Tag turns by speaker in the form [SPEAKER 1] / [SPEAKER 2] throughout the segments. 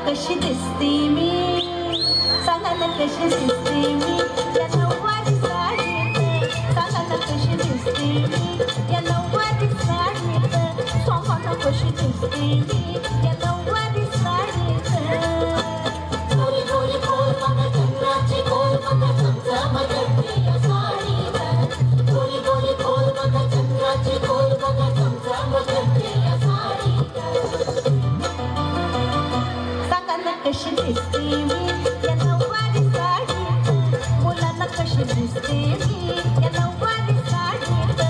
[SPEAKER 1] कशी दिसते मी, सांगा ना कशी दिसते मी या नऊवारी साडीत, सांगा ना कशी दिसते मी या नऊवारी साडीत, सांगा ना कशी दिसते मी या नऊवारी साडीत. गोरी गोरी खोल बघा चंद्राची खोल बघा चमचमते या साडीत, गोरी गोरी खोल बघा चंद्राची खोल बघा चमचमते या साडीत. सांगा ना कशी दिसते मी या नऊवारी साडीत, मुलांना कशी दिसते मी या नऊवारी साडीत,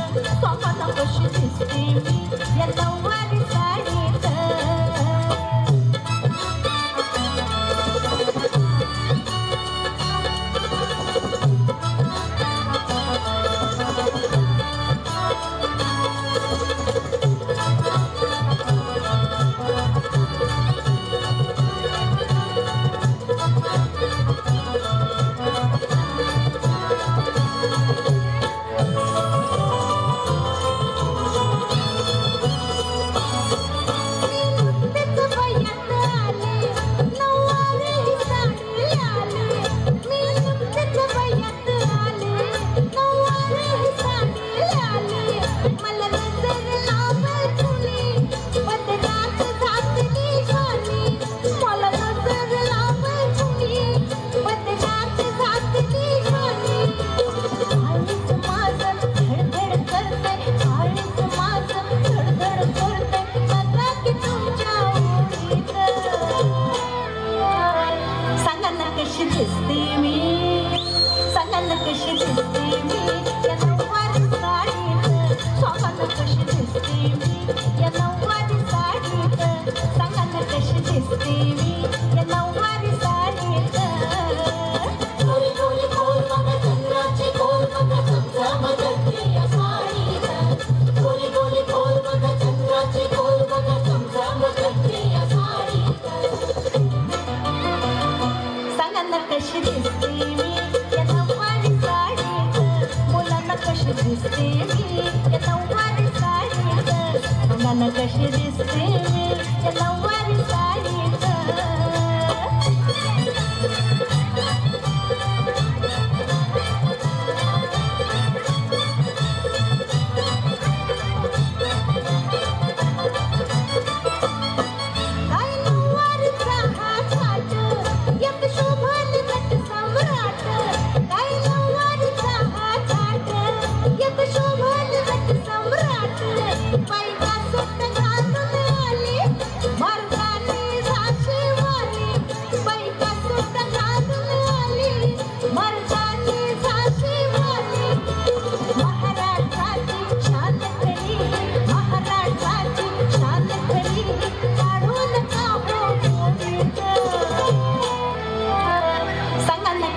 [SPEAKER 1] सांगा ना कशी दिसते मी या नऊवारी साडीत. कशी दिसते मी, सांगा ना कशी दिसते मी या नऊवारी साडीत, सांगा ना कशी दिसते मी या नऊवारी साडीत, सांगा ना कशी दिसते मी या नऊवारी साडीत. गोरी गोरी खोल बघा चंद्राची खोल बघा चमचमते या साडीत, गोरी गोरी खोल बघा चंद्राची खोल बघा चमचमते या साडीत. सांगा ना कशी दिसते मी या नऊवारी साडीत, मुलांना कशी दिसते मी या नऊवारी साडीत, सांगा ना कशी दिसते मी या नऊवारी साडीत.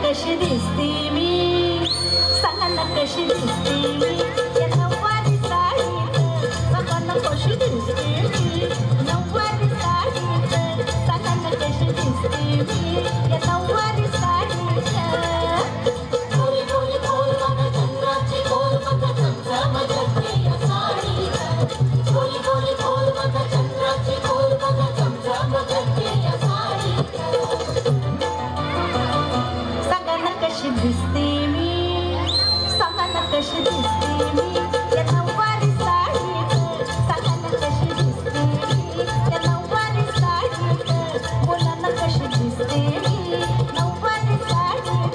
[SPEAKER 1] कशी दिसते मी, सांगा ना कशी दिसते मी या नऊवारी साडीत, सांगा ना कशी दिसते मी नऊवारी साडीत, सांगा ना कशी दिसते मी या नऊवारी साडीत. गोरी गोरी खोल बघा चंद्राची खोल बघा चमचमते या साडीत, गोरी गोरी खोल बघा चंद्राची खोल बघा चमचमते या साडीत. कशी दिसते मी, सांगा ना कशी दिसते मी या नऊवारी साडीत, सांगा ना कशी दिसते मी या नऊवारी साडीत, मुलांना कशी दिसते मी नऊवारी साडीत,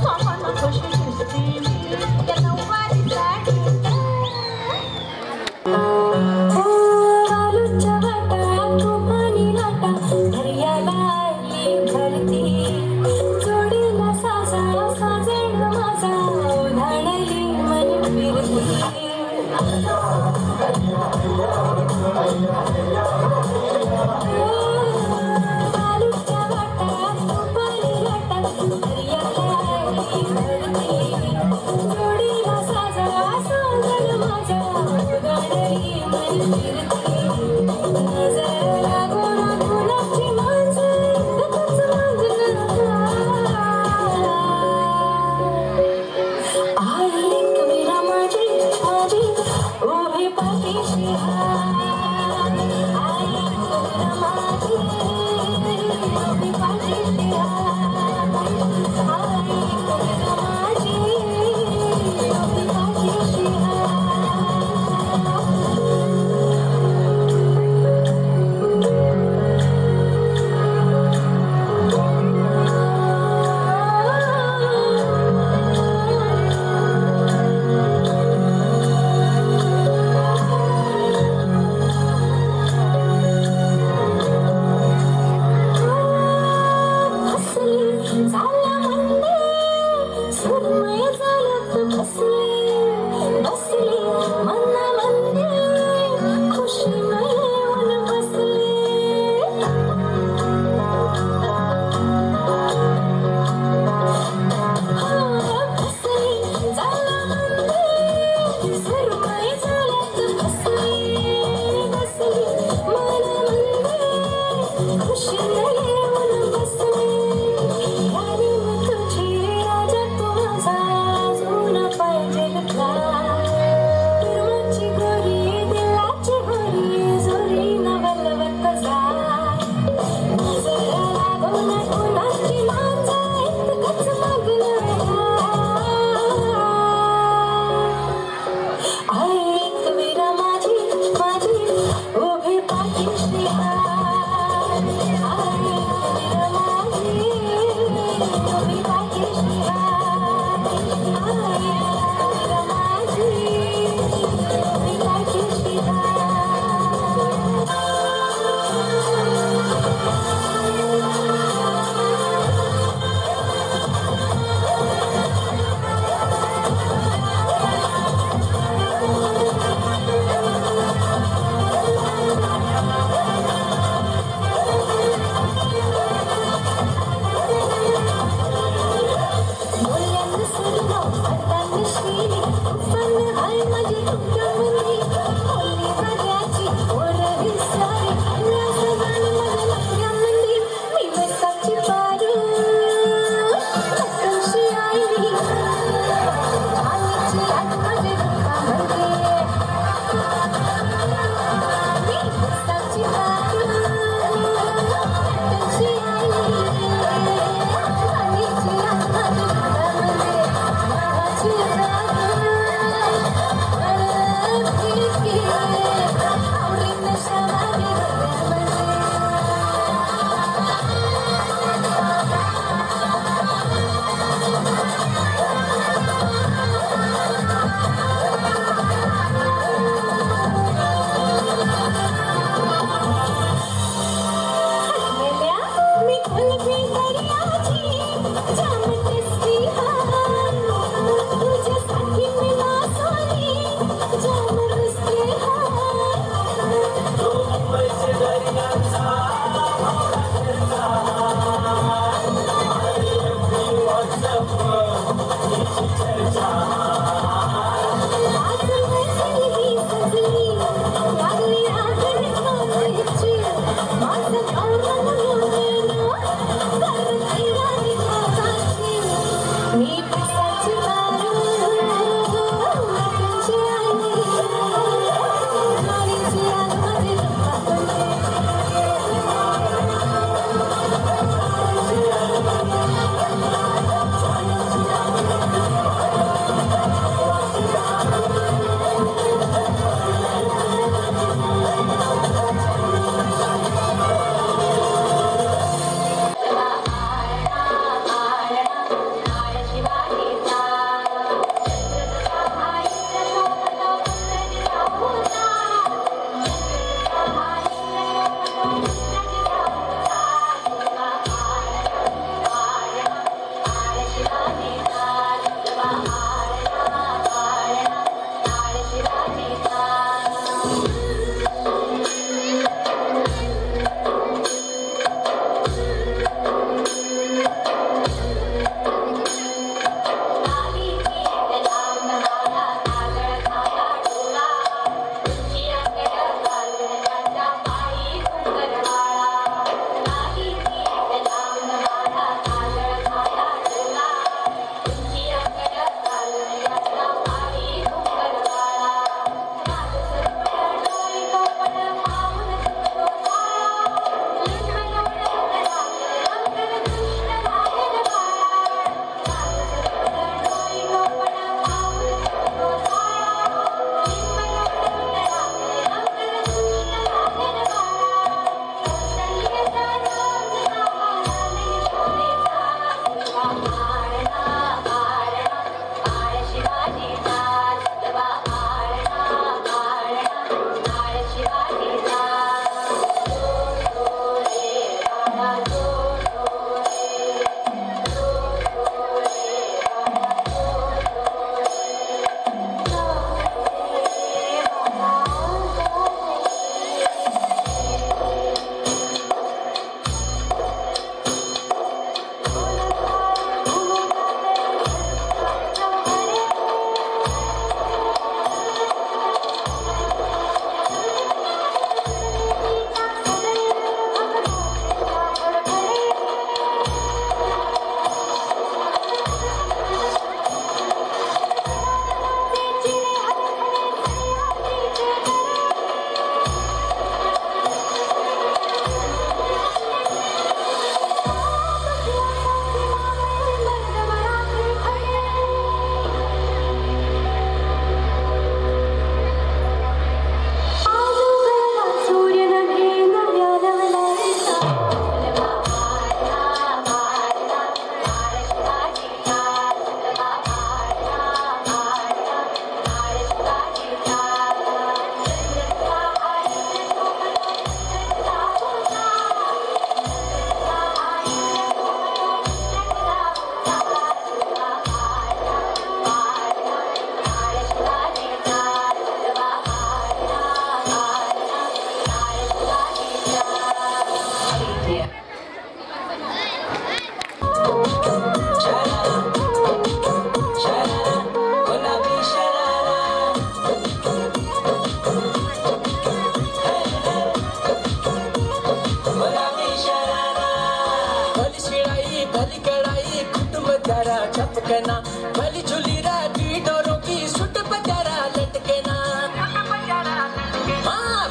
[SPEAKER 1] सांगा ना कशी दिसते मी या नऊवारी साडीत. आलूच्या वाटा तुपानी लाटा हरियाला धरती, जोडीला साजण माझा उधाणली मन फिरती. आलूच्या वाटा तुपानी लाटा हरियाला धरती, जोडीला साजण माझा उधाणली मन फिरती. नजर लागून फुलाची मांजर एकच मांजर आई कविरा माझी माझी उभी पाठीशी आई कविरा माझी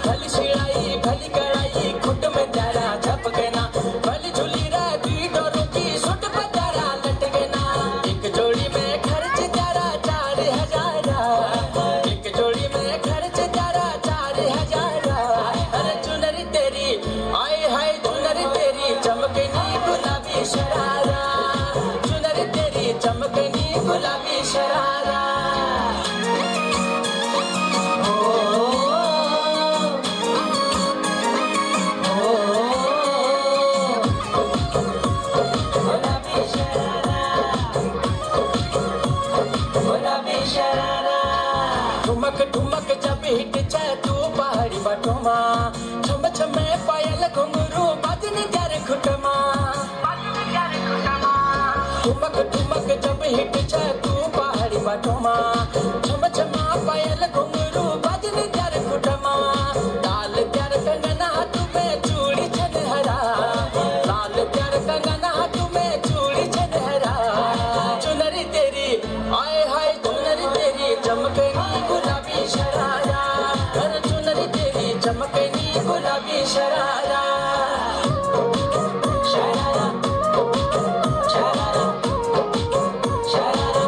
[SPEAKER 2] भली शिळाई भली कड़ाई खुट में त्यारा झपके ना भली झूली रे बीडोरों की सुट पर त्यारा लटके ना एक जोड़ी में खर्च त्यारा 4,000 एक जोड़ी में खर्च त्यारा 4,000 अरे चुनरी तेरी आए हाय चुनरी तेरी चमकनी गुलाबी शरारा चुनरी तेरी चमकनी गुलाबी शरारा ठुमक ठुमक जब हिट जाए तू पहाड़ी बटोमा छम छमे पायल घुंघरू बाजने जारे खुटमा ठुमक ठुमक जब हिट जाए तू पहाड़ी बटोमा छम छमा पायल घुंघरू बाजने जारे खुटमा लाल प्यार कंगना हाथ में चूड़ी छनहरा लाल प्यार कंगना हाथ में चूड़ी छनहरा चुनरी तेरी आए हाय चुनरी तेरी चमकनी गुलाबी शरारा अरे चुनरी तेरी चमकनी गुलाबी शरारा शरारा शरारा शरारा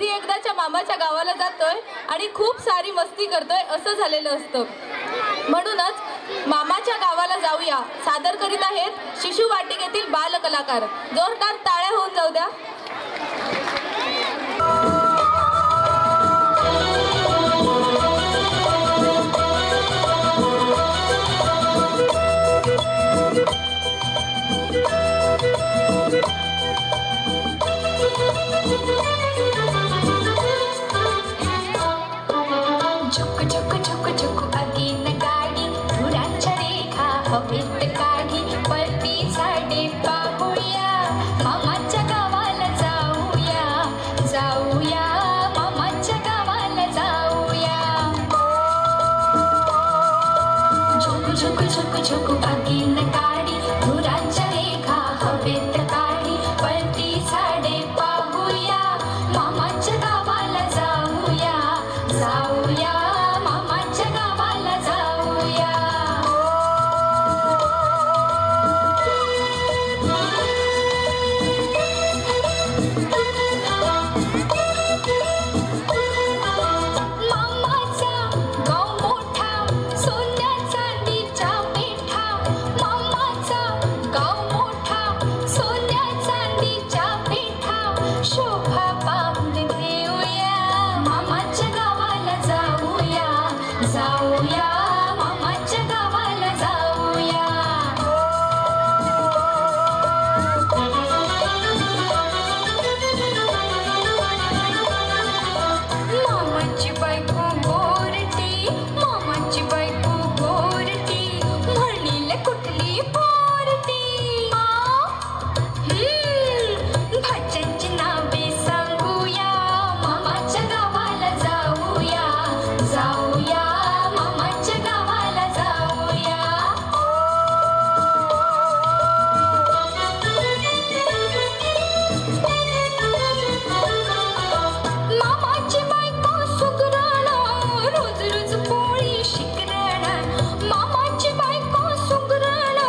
[SPEAKER 3] कधी एकदाच्या मामाच्या गावाला जातोय आणि खूप सारी मस्ती करतोय असं झालेलं असतं. म्हणूनच मामाच्या गावाला जाऊया सादर करीत आहेत शिशु वाटिकेतील बाल कलाकार. जोरदार टाळ्या होऊन जाऊ द्या.
[SPEAKER 1] झुक झुक झुक झुक अगीन गाडी धुरांच्या रेखा हवेत काढी परती झाडे पाहूया मामाच्या गावाला जाऊया जाऊया मामाच्या गावाला जाऊया. झुक झुक झुक झुक अगीन गाडी धुरांच्या रेखा हवेत काढी परती झाडे पाहूया मामाच्या गावाला जाऊया जाऊया मामाच्या गावाला जाऊया. मामाचा गाव मोठा सोन्या चांदीच्या पेठा मामाचा गाव मोठा सोन्या चांदीच्या पेठा शोभा पाहून देऊया मामाच्या गावाला जाऊया जाऊया मामाच्या गावाला जाऊया. मामाची बायको गोरटी मामाची बायको गोरटी म्हणील कुठली पोरटी. भाज्यांची नावे सांगूया मामाच्या गावाला जाऊया जाऊया मामाच्या गावाला जाऊया. मामाची बायको सुगरण रोज रोज पोळी शिकरण मामाची बायको सुगरण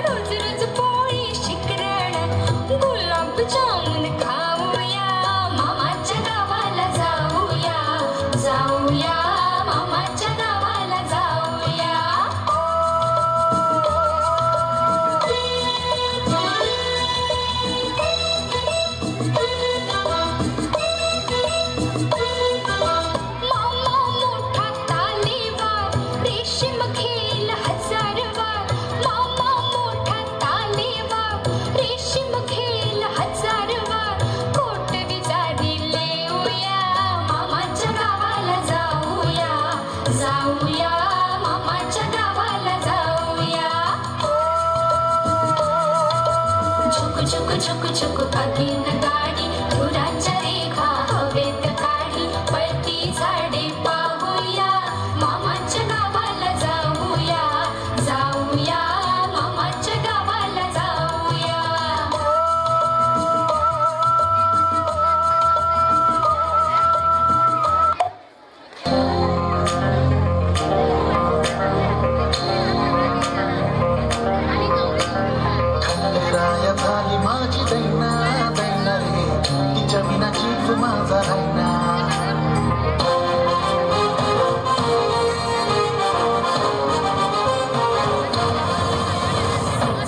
[SPEAKER 1] रोज रोज पोळी शिकरण गुलाबजामुन खाऊया मामाच्या गावाला जाऊया जाऊया मामाच्या गावाला जाऊया. मामा मोठा तालेवार रेशीम घेईल हजारवार मामा मोठा तालेवार रेशीम घेईल हजारवार कोट विजारी लेऊया मामाच्या गावाला जाऊया जाऊया मामाच्या गावाला जाऊया. झुक झुक झुक झुक अगीन गाडी धुरांच्या रेखा हवेत काढी पळती झाडे पाहूया मामाच्या गावाला जाऊया जाऊया मामाच्या गावाला जाऊया.
[SPEAKER 4] खंडेराया झाली माझी दैना दैना रे तिच्या विना जीव माझा राहिना.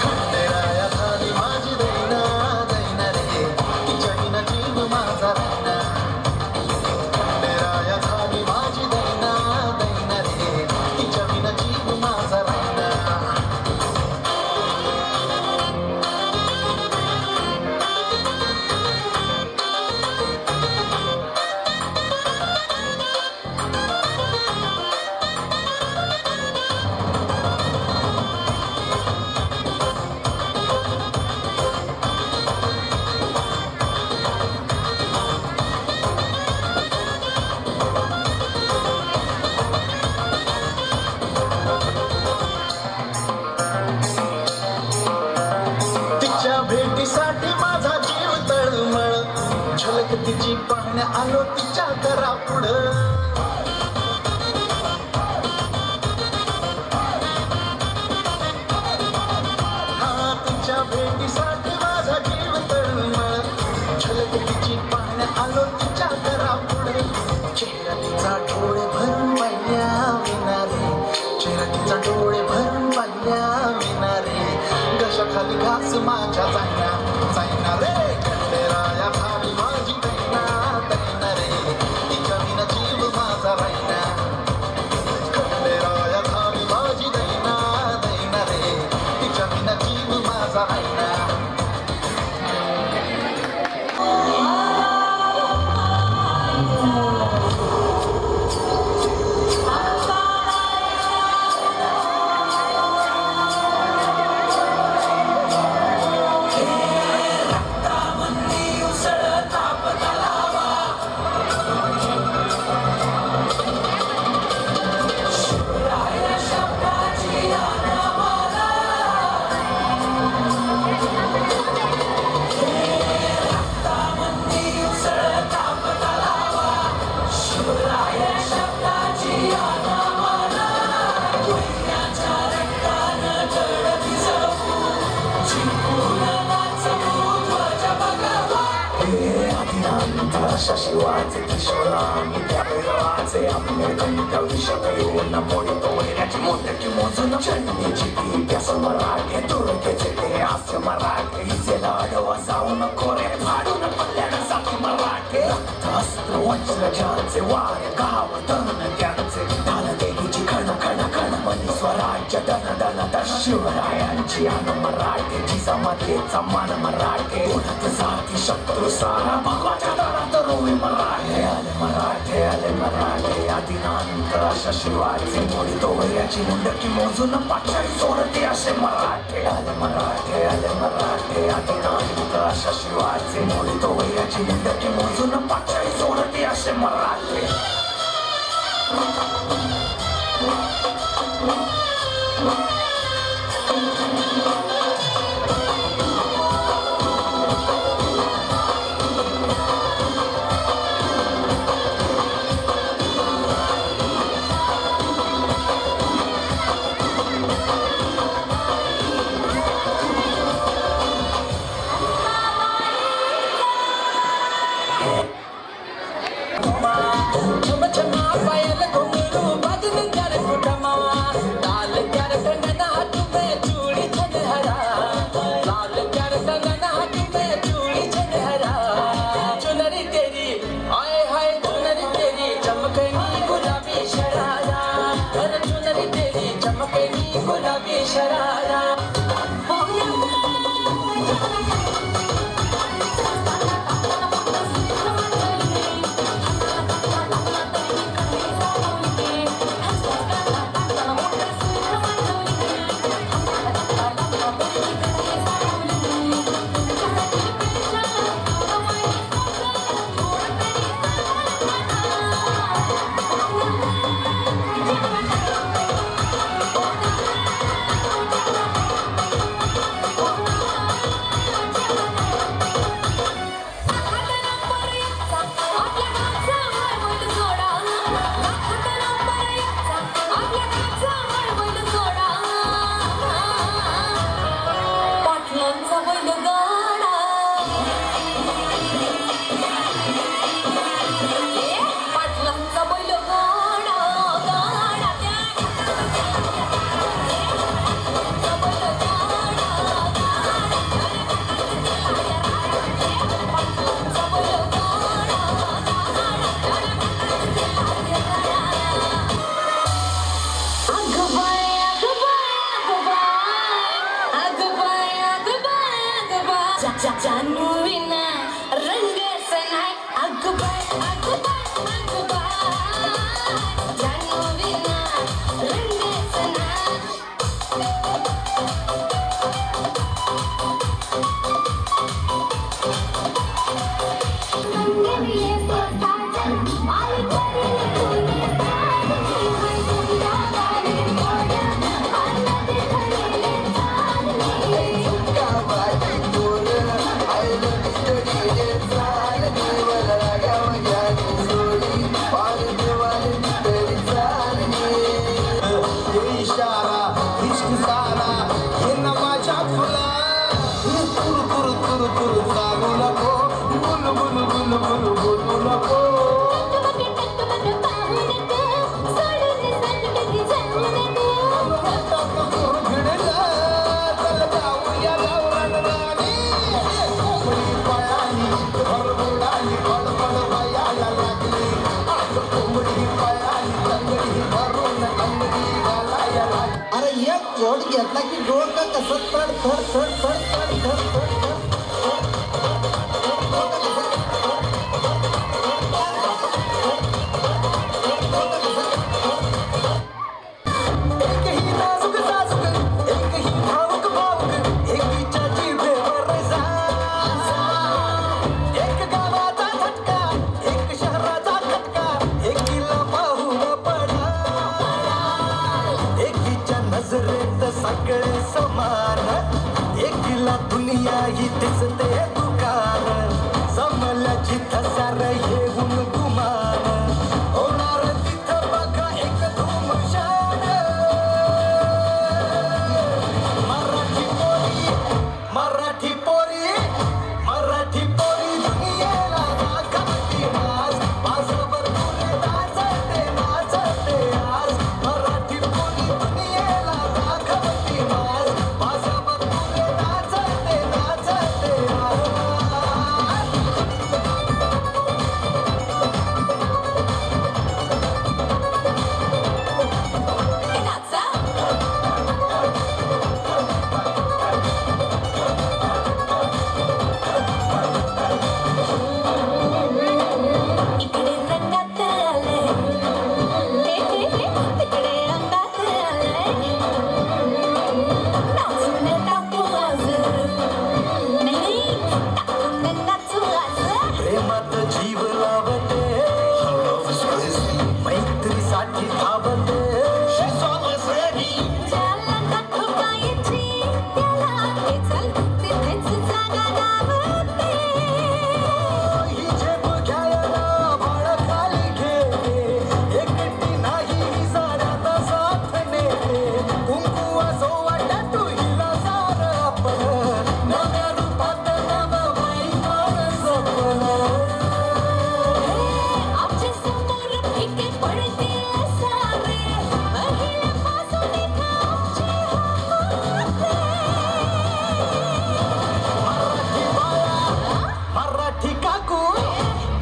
[SPEAKER 4] खंडेराया झाली माझी दैना दैना रे तिच्या विना जीव माझा राहिना. खंडेराया झाली माझी दैना दैना रे तिच्या विना जीव माझा राहिना. तिच्या भेटीसाठी माझा जीव तळमळ झलक तिची पाहण्या आलो तिच्या घरा पुढं. तिच्या भेटीसाठी माझा जीव तळमळ झलक तिची पाहण्या आलो तिच्या घरा
[SPEAKER 5] शिवाचे किशोरामी त्या भैरवाचे आपले कंठ विषयोन मोडितो वैराची मोदकी मोजून चढणीची ती त्या समराटे तुरकेचे ते हास्य मराठे इजेला अडवा जाऊ नको रे फाडून पडल्यानं जाती मराठे अस्त्र वज्र ज्यांचे वार गाव तन त्यांचे ढाल देवीची खण खण खण मनी स्वराज्य दन दन दन शिवरायांची अन मराठे जिजामातेचा मान मराठे कोणत जाती शत्रू सारा भगवाच्या दरात रोवी मराठे आले मराठे आदिनांत अशा शिवाची मोडितो वैराची मुंडकी मोजून पाचाळी सोडते असे मराठे आले मराठे आदिनांत अशा शिवाची मोडितो वैराची मुंडकी मोजून पाचाळी सोडते असे मराठे
[SPEAKER 6] जोड घेतला की डोकं कसं थड थड थड थड थड थड थड थड
[SPEAKER 4] असते दुकान जमलं जिथं सार येऊन गुमान होणार तिथं बघा एक धुमशान मराठी पोरी मराठी पोरी मराठी पोरी दुनियेला दाखवती नाच माझ्यावर तुले नाचते नाचते आज मराठी पोरी दुनियेला दाखवती नाच माझ्यावर तुले नाचते नाचते आज
[SPEAKER 1] इकडे रंगात आले तिकडे रंगात आले नाचून टाकू आज नाही टाकून नाचू आज
[SPEAKER 4] प्रेमात जीव लावते मैत्रीसाठी धावते
[SPEAKER 1] ज्याला दाखवायची त्याला हे चल तिथेच जागा लावते
[SPEAKER 4] ही झेप घ्यायला बाळ खाली घेते एकटी नाही साऱ्यात साथ नेते कुंकू असो वाटा तू हिला सार आपण नव्या रूपात नव मैदान जपलं
[SPEAKER 1] आमच्या समोर फिके पडतील सारे पहिल्यापासून इथं आमची होते
[SPEAKER 4] मराठी बाया मराठी काकू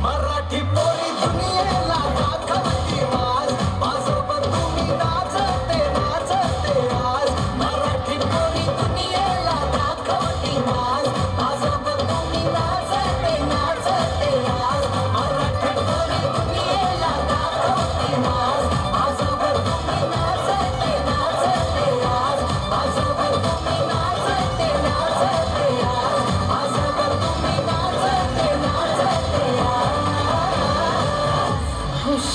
[SPEAKER 4] मराठी पोरी दुनियेला दाखवती आज माझ्यावर तुम्ही नाचते नाचते आज मराठी पोरी दुनियेला दाखवती आज माझ्यावर तुम्ही नाचते नाचते आज मराठी पोरी दुनियेला दाखवती आज माझ्यावर तुम्ही नाचते नाचते आज माझ्यावर तुम्ही नाचते नाचते आज माझ्यावर तुम्ही नाचते नाचते आज
[SPEAKER 1] खुश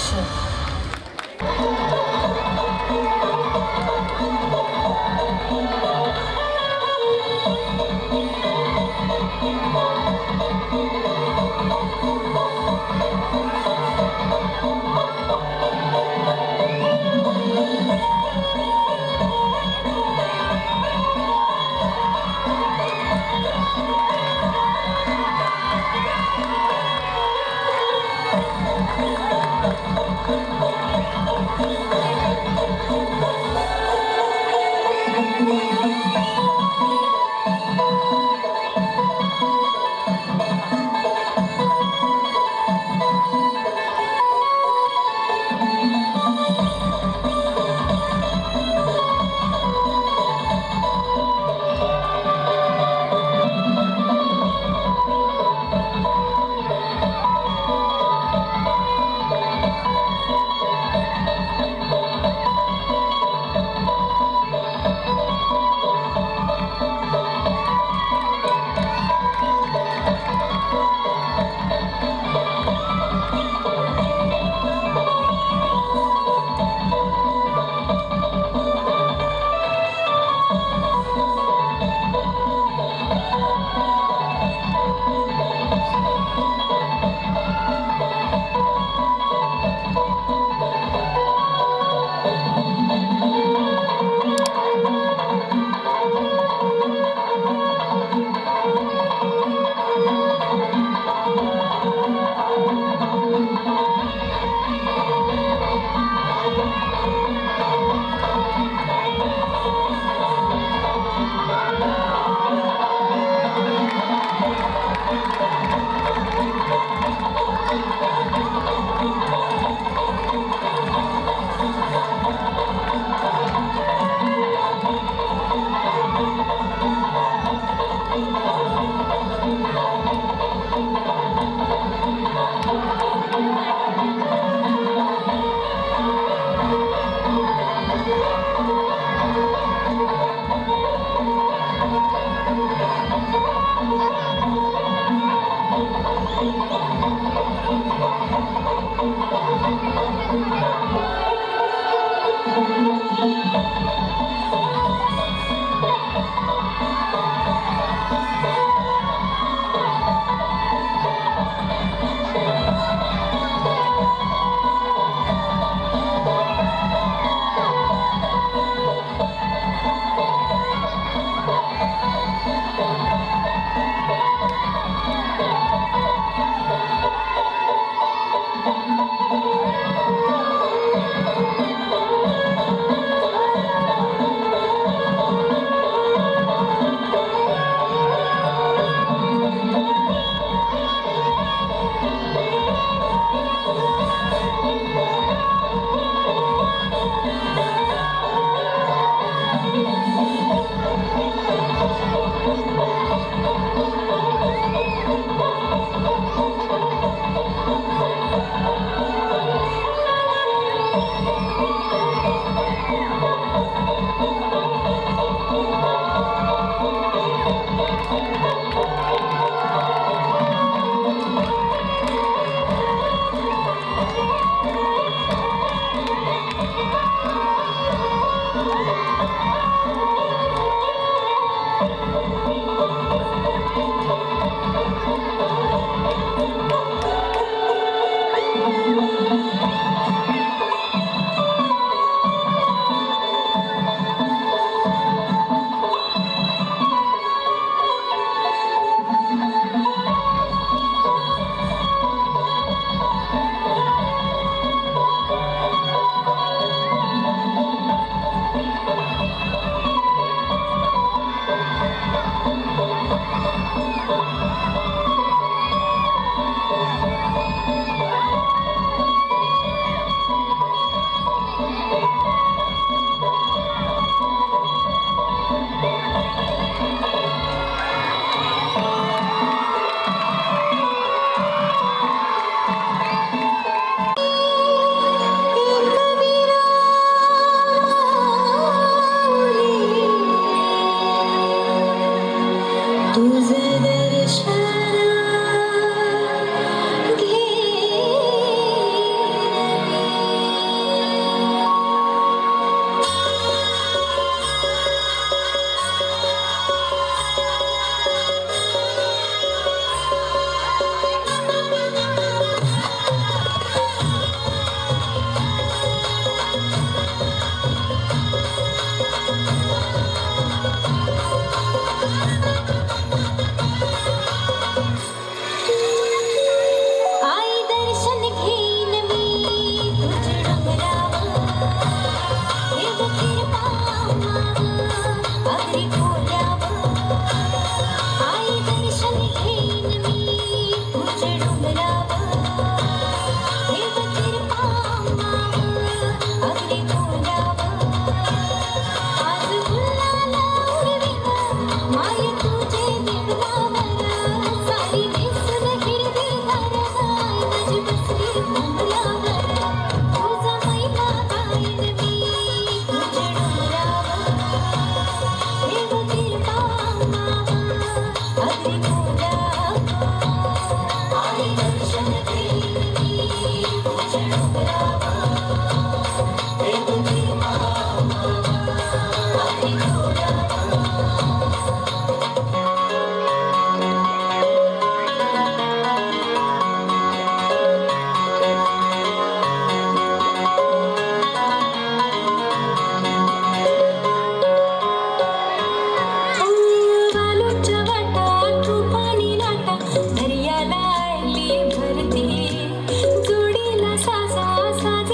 [SPEAKER 1] जोडीला साजा साज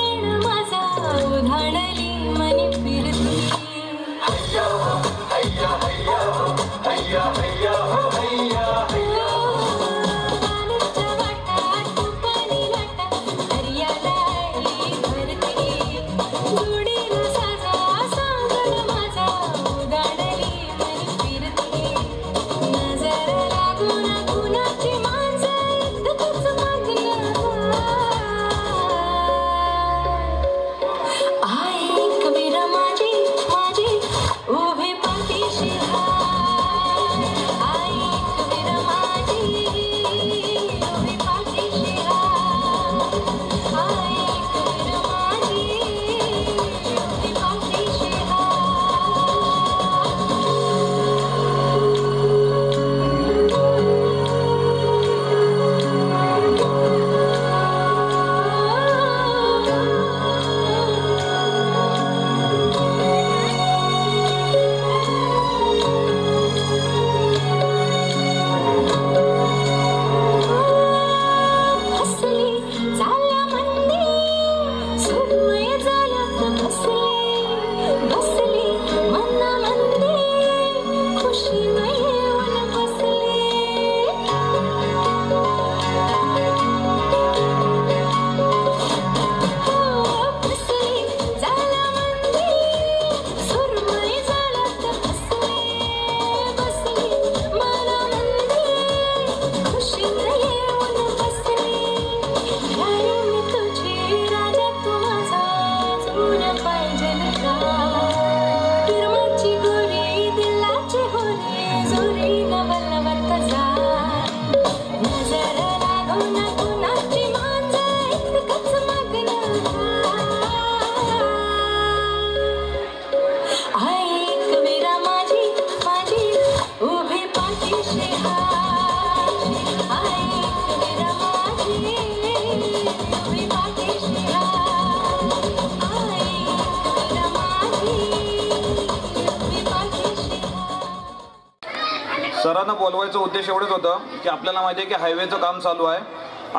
[SPEAKER 7] सरांना बोलवायचा उद्देश एवढंच होतं की आपल्याला माहिती आहे की हायवेचं काम चालू आहे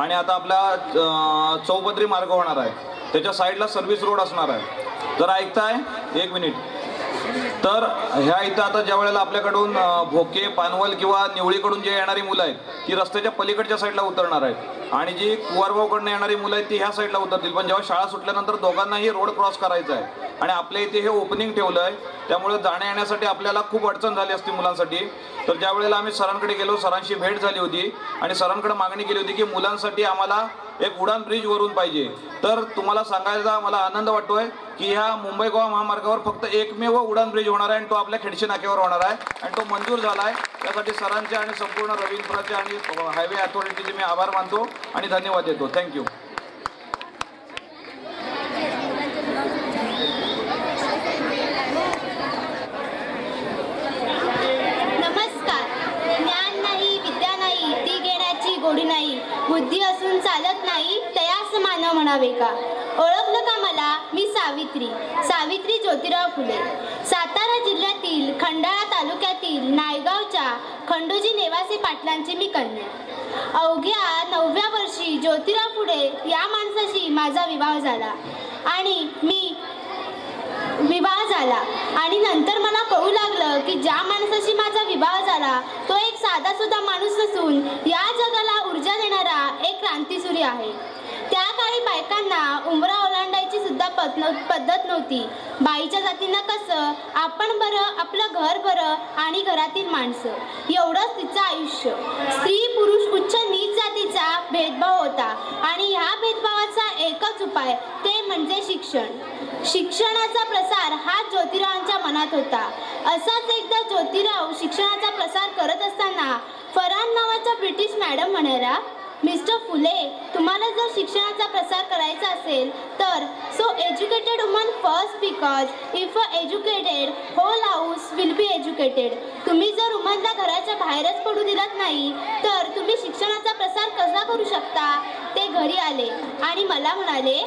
[SPEAKER 7] आणि आता आपला चौपदरी मार्ग होणार आहे, त्याच्या साईडला सर्व्हिस रोड असणार आहे. जर ऐकताय 1 मिनिट. तर ह्या इथं आता ज्या वेळेला आपल्याकडून भोके, पानवल किंवा निवळीकडून जे येणारी मुलं आहेत ती रस्त्याच्या पलीकडच्या साईडला उतरणार आहेत आणि जी कुवारगावकडनं येणारी मुलं आहेत ती ह्या साईडला उतरतील. पण जेव्हा शाळा सुटल्यानंतर दोघांनाही रोड क्रॉस करायचा आहे आणि आपल्या इथे हे ओपनिंग ठेवलं आहे, त्यामुळे जाण्या येण्यासाठी आपल्याला खूप अडचण झाली असती मुलांसाठी. तर ज्या वेळेला आम्ही सरांकडे गेलो, सरांशी भेट झाली होती आणि सरांकडे मागणी केली होती की मुलांसाठी आम्हाला एक उडान ब्रिज वरून पाहिजे. तर तुम्हाला सांगायचा मला आनंद वाटतोय की ह्या मुंबई गोवा महामार्गावर फक्त एकमेव उडान ब्रिज होणार आहे आणि तो आपल्या खेडशी नाक्यावर होणार आहे आणि तो मंजूर झाला आहे. त्यासाठी सरांचे आणि संपूर्ण रवींद्राचे आणि हायवे अथॉरिटीचे मी आभार मानतो आणि धन्यवाद देतो. थँक्यू.
[SPEAKER 1] नमस्कार. ज्ञान नाही, विद्या नाही, ती घेण्याची गोडी नाही, बुद्धी असून चालत नाही, तयास मानव म्हणावे का. ओळखलं का मला? मी सावित्री ज्योतिराव फुले. सातारा जिल्ह्यातील खंडाळा तालुक्यातील नायगावच्या खंडोजी नेवासे पाटलांची मी कन्या. अवघ्या 9व्या वर्षी ज्योतिराव फुले या माणसाशी माझा विवाह झाला आणि नंतर मला कळू लागलं की ज्या माणसाशी माझा विवाह झाला तो एक साधा सुद्धा माणूस नसून या जगाला ऊर्जा देणारा एक क्रांतिसूर्य आहे. त्या काळी बायकांना उंबरा ओलांडायची सुद्धा पद्धत नव्हती. बाईच्या जातीनं कसं आपण बरं, आपलं घर बरं आणि घरातील माणसं, एवढंच तिचं आयुष्य. स्त्री पुरुष उच्च नीच जातीचा भेदभाव होता आणि ह्या भेदभावाचा एकच उपाय ते म्हणजे शिक्षण. शिक्षणाचा प्रसार हा ज्योतिरावांच्या मनात होता. असाच एकदा ज्योतिराव शिक्षणाचा प्रसार करत असताना फरान नावाच्या ब्रिटिश मॅडम म्हणाल्या, मिस्टर फुले, तुम्हाला जर शिक्षणाचा प्रसार करायचा असेल तर so educated woman first, because if a educated whole house will be educated. तुम्ही जर वुमनला घराच्या बाहेरच पडू दिलात नाही तर तुम्ही शिक्षणाचा प्रसार कसा करू शकता. ते घरी आले आणि मला म्हणाले,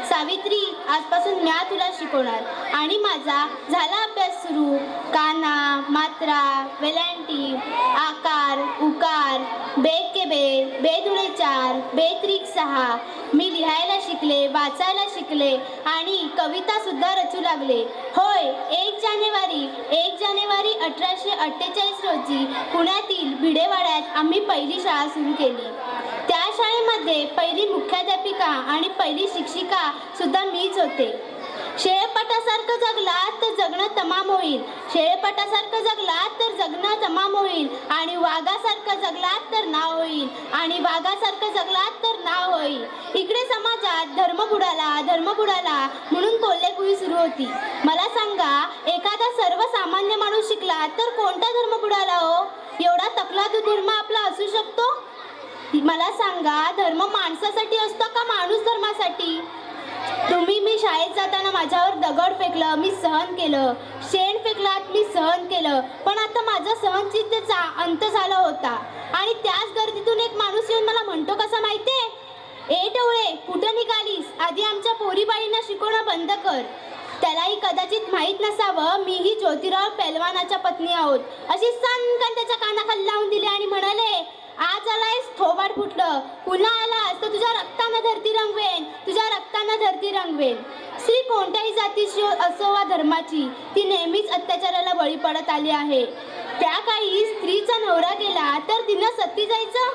[SPEAKER 1] सावित्री, आजपासून म्या तुला शिकवणार. आणि माझा झाला अभ्यास सुरू. काना, मात्रा, वेलांटी, आकार, उकार, बेक के बे, बे दुणे 4, बे त्रिक 6. मी लिहायला शिकले, वाचायला शिकले आणि कविता सुद्धा रचू लागले. होय, 1 जानेवारी 1848 रोजी पुण्यातील भिडेवाड्यात आम्ही पहिली शाळा सुरू केली. त्या शाळेमध्ये पहिली मुख्याध्यापिका आणि पहिली शिक्षिका सुद्धा मीच होते. शेळपाटासारखं जगलात तर जगणं तमाम होईल, शेळपाटासारखं जगलात तर जगणं तमाम होईल आणि वाघासारखं जगलात तर नाव होईल आणि वाघासारखं जगलात तर नाव होईल. इकडे समाजात धर्म बुडाला म्हणून कोल्हेकुळी सुरू होती. मला सांगा, एखादा सर्वसामान्य माणूस शिकला तर कोणता धर्म बुडाला हो? एवढा तकला तो धर्म आपला असू शकतो? मला सांगा, धर्म माणसासाठी असतो का माणूस धर्मासाठी? मी शाळेत जाताना माझ्यावर दगड फेकलं, मी सहन केलं. शेण फेकलात, मी सहन केलं. पण आता माझा सहनशीलतेचा अंत झाला होता आणि त्याच गर्दीतून एक माणूस येऊन मला म्हणतो कसा माहितीये, ए टवळे, कुठं निघालीस? आधी आमच्या पोरीबाळींना शिकवणं बंद कर. त्यालाही कदाचित माहीत नसावं मीही ज्योतिराव पैलवानाच्या पत्नी आहोत. अशी सनकन त्याच्या कानाखाली लावून दिली आणि म्हणाले, आज आलायस थोबाड फुटलं, पुन्हा आलास तर तुझ्या रक्तानं धरती रंगवेन, तुझ्या रक्तानं धरती रंगवेन. स्त्री कोणत्याही जातीची असो वा धर्माची, ती नेहमीच अत्याचाराला बळी पडत आली आहे. त्या काळी स्त्रीचा नवरा गेला तर तिनं सती जायचं?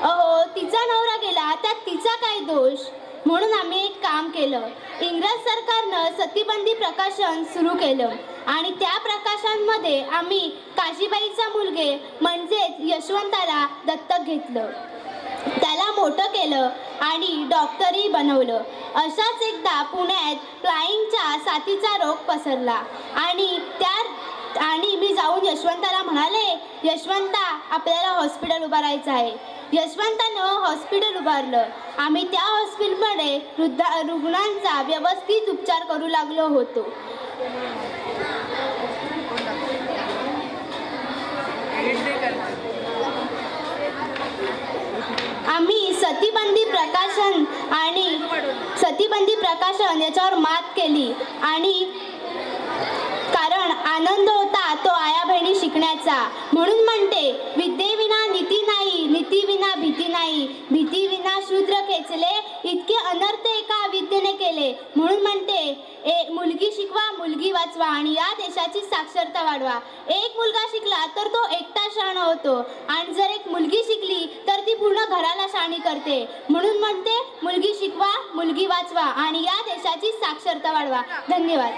[SPEAKER 1] अहो, तिचा नवरा गेला त्यात तिचा काय दोष? म्हणून आम्ही एक काम केलं. इंग्रज सरकारनं सतीबंदी प्रकाशन सुरू केलं आणि त्या प्रकाशनामध्ये आम्ही काशीबाईचा मुलगे म्हणजेच यशवंताला दत्तक घेतलं. त्याला मोठं केलं आणि डॉक्टरही बनवलं. अशाच एकदा पुण्यात फ्लाईंगच्या साथीचा रोग पसरला आणि मी जाऊन यशवंताला म्हणाले, यशवंता, आपल्याला हॉस्पिटल उभारायचं आहे. यशवंतानं हॉस्पिटल उभारलं. आम्ही त्या हॉस्पिटलमध्ये रुग्णांचा व्यवस्थित उपचार करू लागलो होतो. आम्ही सतीबंदी प्रकाशन याच्यावर मात केली आणि कारण आनंद होता तो आया बहिणी शिकण्याचा. म्हणून म्हणते विद्येविना नीती नाही, नीतीविना भीती नाही, भीतीविना शूद्र खेचले, इतके अनर्थ एका विद्येने केले. म्हणून म्हणते मुलगी शिकवा, मुलगी वाचवा आणि या देशाची साक्षरता वाढवा. एक मुलगा शिकला तर तो एकटा शहाणा होतो आणि जर एक मुलगी शिकली तर ती पूर्ण घराला शहाणी करते. म्हणून म्हणते मुलगी शिकवा, मुलगी वाचवा आणि या देशाची साक्षरता वाढवा. धन्यवाद.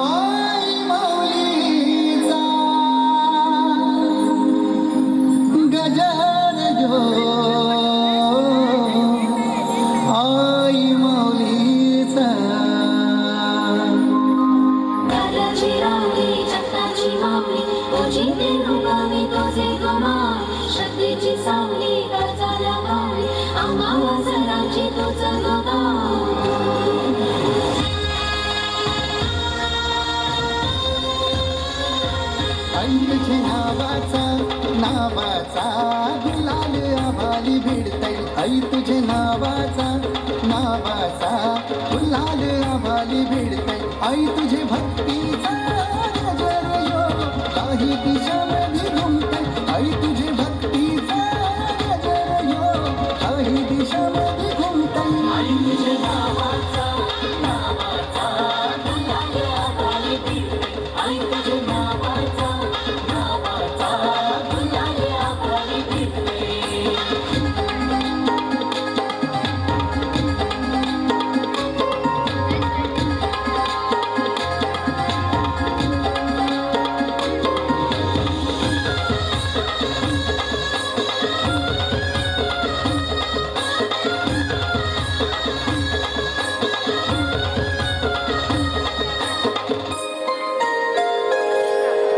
[SPEAKER 6] आई माऊलीचा गजर जो, आई माऊलीचा.
[SPEAKER 8] दादाची रावली जगताची माऊली, तुझी देवगावी तुझे गमाल, श्रद्धेची सावली गरजाला माऊली, आम्हाला सरांची तुझं गगाव.
[SPEAKER 6] आई तुझे नावाचा नावाचा गुलाल आभाली भिडतय. आई तुझे नावाचा नावाचा गुलाल आभाली भिडतय. आई तुझे भक्तीचा गजर यो काही दिशामध्ये घुमतय. आई तुझे भक्तीचा गजर यो काही दिशामध्ये घुमतय. आई तुझे नावाचा नावाचा गुलाल आभाली भिडतय. आई तुझे नावाचा नावाचा गुलाल आभाली भिडतय.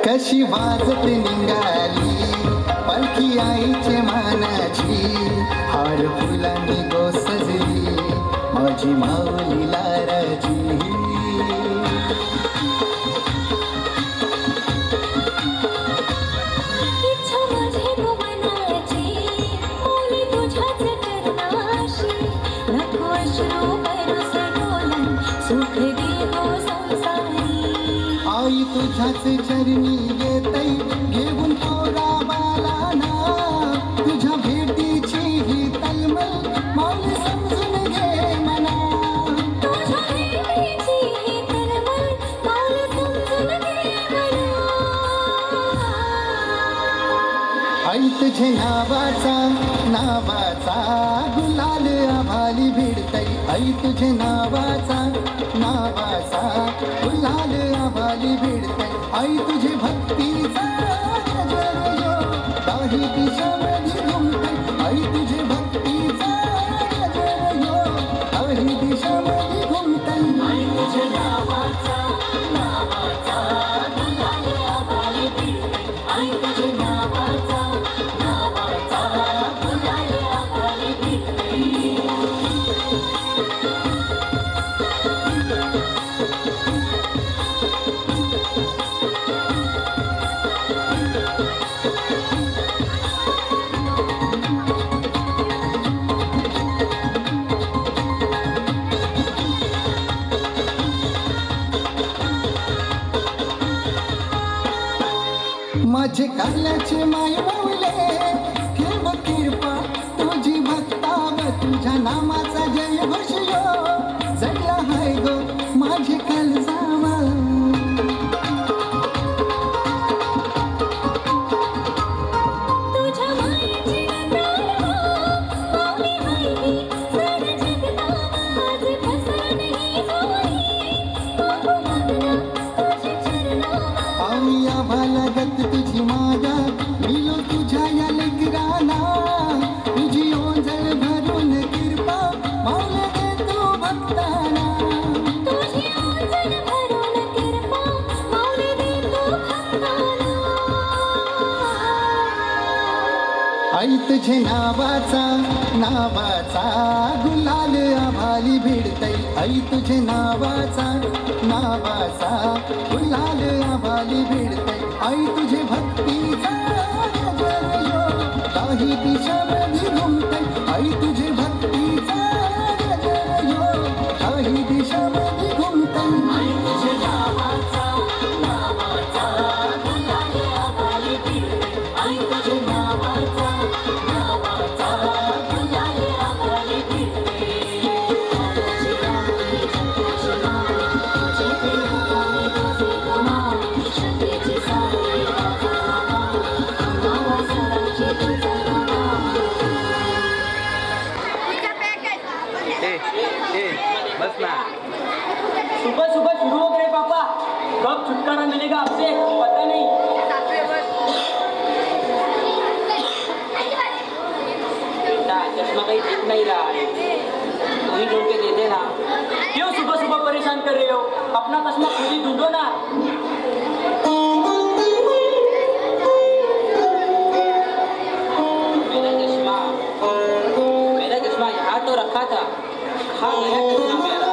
[SPEAKER 6] कशी वाजत निघाली पालखी आईचे मानाची, हार फुलांनी गो सजली माझी माऊली लाराची.
[SPEAKER 8] इच्छा माझी मनाची, माऊली तुझ्याच करणाशी, नको अश्रू बरस डोलन, सुख दे गो संसारी.
[SPEAKER 6] आई तुझ्याच चरणी येतै घेऊन पोरा बालाना, तुझ्या भेटीची ही तलमल माऊली समजून घे मना.
[SPEAKER 8] तुझ्या भेटीची ही तळमळ माऊली समजून घे म्हणा.
[SPEAKER 6] आई तुझे नावाचा नावाचा गुलाल आभाली भिडतय. आई तुझे नावाचा नावाचा गुलाल आभाली भिडतय. आई तुझे भक्तीचा गजर यो काही दिशामध्ये घुमतय. आई तुझे भक्तीचा गजर यो काही दिशामध्ये घुमतय. आई तुझे नावाचा नावाचा गुलाल आभाली भिडतय. आई तुझे नावाचा नावाचा गुलाल आभाली भिडतय. माझे काल्याचे माय माऊले ठेव कृपा तुझी भक्ताव, तुझ्या नामाचा जय घोषयो जगला हाय गो माझे काल जावा.
[SPEAKER 8] तुझ्या मायेची प्राण माऊली हायली, सारं जगतावाज फसलं नाही जोडी, बाबू लागला तुझी चरणावा.
[SPEAKER 6] आई आभाला गत तुझी माया मिलो तुझ्या या लेकराला, तुझी ओंजळ भरून कृपा माऊले दे तू भक्ताला.
[SPEAKER 8] तुझी ओंजळ भरून कृपा माऊली दे तू भक्ताला.
[SPEAKER 6] आई तुझे नावाचा नावाचा गुलाल आभाली भिडतय. आई तुझे नावाचा नावाचा गुलाल आभाली भिडतय. आई तुझे भक्तीचा गजर यो काही दिशामध्ये घुमतय. आई तुझे भक्तीचा गजर यो काही दिशामध्ये घुमतय.
[SPEAKER 2] बस ना.
[SPEAKER 9] सुबह सुबह शुरू हो गए पापा. कब छुटकारा मिलेगा आपसे पता नहीं. बेटा चश्मा कहीं दिख नहीं रहा है, तू ही ढूंढ के दे देना. क्यों सुबह सुबह परेशान कर रहे हो? अपना चश्मा खुद ही ढूंढो ना. मेरा चश्मा यहाँ तो रखा था. कहाँ गया चश्मा मेरा?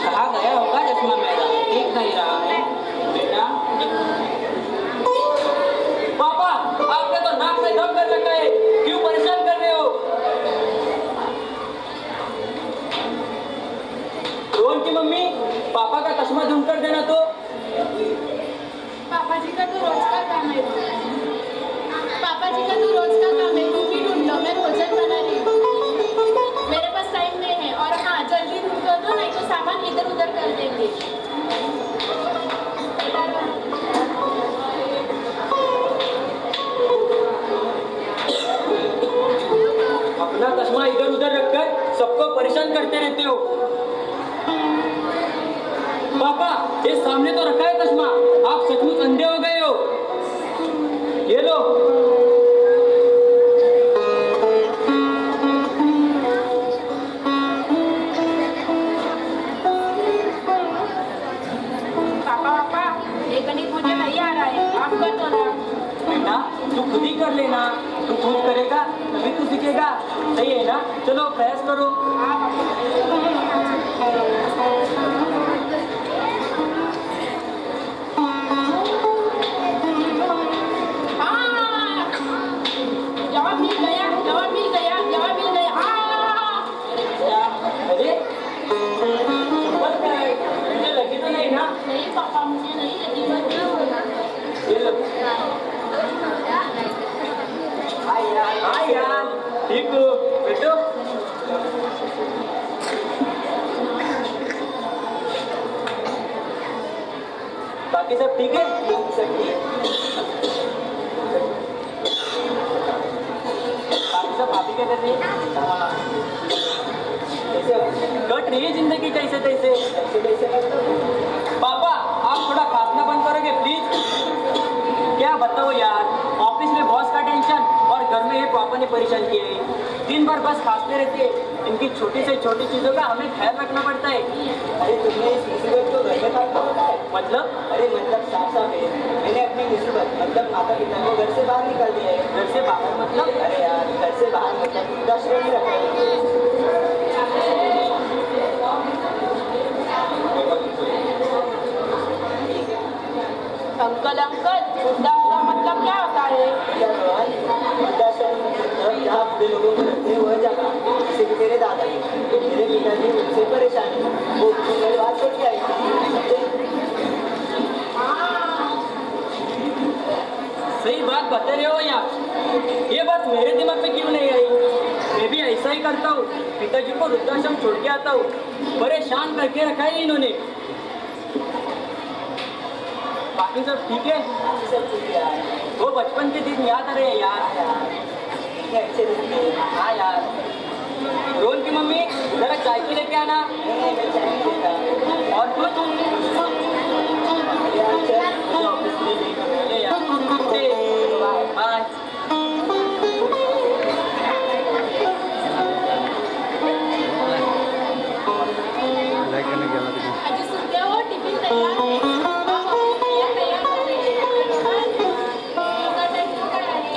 [SPEAKER 9] कहाँ गया होगा चश्मा मेरा? दिख नहीं रहा है बेटा. पापा आपने तो नाक में दम कर रखा है, क्यों परेशान कर रहे हो? रोहन की मम्मी, पापा का चश्मा ढूंढ कर देना तो.
[SPEAKER 1] पापा जी का तो रोज का काम है. पापा जी का तो रोज का काम है. तुम भी ढूंढ लो, मैं भोजन बना रही हूँ. मेरे पास टाइम नहीं है. और हाँ, जल्दी ढूंढ दो, नहीं तो सामान इधर उधर कर देंगे.
[SPEAKER 9] अपना चश्मा इधर उधर रखकर सबको परेशान करते रहते हो. पापा ये सामने तो रखा है चश्मा, आप सचमुच अंधे हो गए हो. ये लो.
[SPEAKER 1] पापा ये गणित मुझे नहीं आ रहा है, आप कर दो ना.
[SPEAKER 9] बेटा तू खुद ही कर लेना. तू खुद करेगा तभी तू सीखेगा. सही है ना? चलो प्रयास करो.
[SPEAKER 1] जवाब मिल गया, जवाब मिल गया, जवाब मिल गया.
[SPEAKER 9] अरे बस क्या है? मुझे लगी तो नहीं ना?
[SPEAKER 1] नहीं पापा, मुझे नहीं लगी.
[SPEAKER 9] ये लो. हाँ यार ठीक हो बेटो. बाकी सब ठीक है? सब ठीक. बाकी सब भाभी क्या कर रही है? कट रही है जिंदगी कैसे तैसे. पापा आप थोड़ा खाना बंद करोगे प्लीज? क्या बताओ यार, ऑफिस में बॉस का टेंशन और घर में ये पापा ने परेशान किया है. दिन भर बस खाते रहते हैं. इनकी छोटी से छोटी चीजों का हमें ख्याल रखना पड़ता है. अरे तुमने इस मुसीबत को घर में खाना पड़ता है? मतलब? अरे मतलब साफ साफ है, मैंने अपनी मुसीबत मतलब माता पिता को घर से बाहर निकाल दिया है. घर से बाहर मतलब? अरे यार घर से बाहर मतलब वृद्धाश्रम ही रखा है.
[SPEAKER 1] अंकल वृद्धाश्रम मतलब क्या होता है?
[SPEAKER 9] वृद्धाश्रम मतलब जहाँ बुढ़े लोगों को रखते हैं वह जगह. जैसे कि तेरे दादाजी, मेरे पिताजी उनसे परेशान है, वो मेरे बात छोड़ के आई. सही बात बता रहे हो यार. ये बात मेरे दिमाग में क्यों नहीं आई? मैं भी ऐसा ही करता हूँ. पिताजी को वृद्धाश्रम छोड़ के आता हूँ. परेशान करके रखा है इन्होंने. बाकी सब ठीक है? सब ठीक है यार. वो बचपन के दिन याद आ रहे हैं यार. हाँ यार. रोहन की मम्मी जरा चाय की लेके आना. और कुछ? बाय.
[SPEAKER 1] आजी सुनते हो, टिफिन तैयार है. तैयार हो रही है. योगा टाइम हो गया है.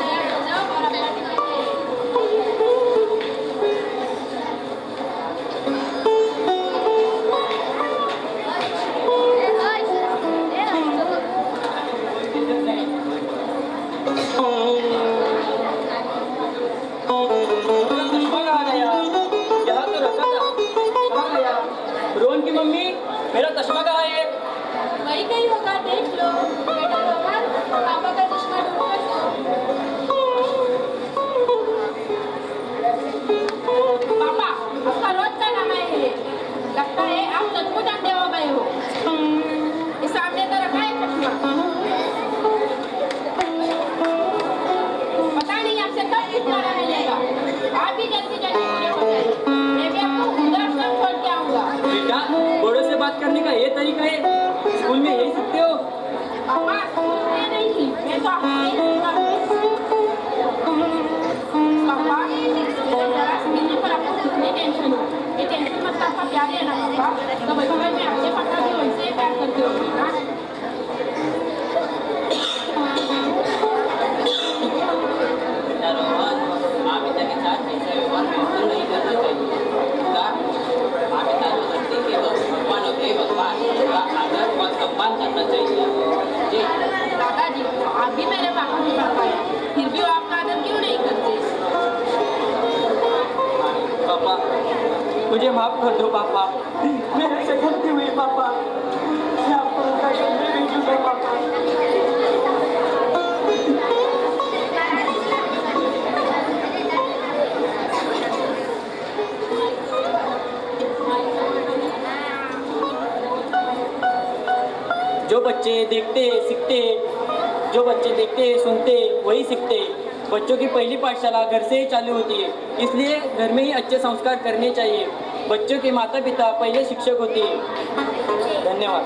[SPEAKER 1] तैयार हो जाओ और अपना टिफिन
[SPEAKER 9] मुझे माफ कर दो पापा, मेरे से गलती हुई पापा, मैं आपको उनका कभी नहीं भूलूंगा पापा। जो बच्चे देखते सीखते, जो बच्चे देखते सुनते वही सीखते। बच्चों की पहली पाठशाला घर से ही चालू होती है, इसलिए घर में ही अच्छे संस्कार करने चाहिए। बच्चों के माता पिता पहले शिक्षक होते हैं। धन्यवाद।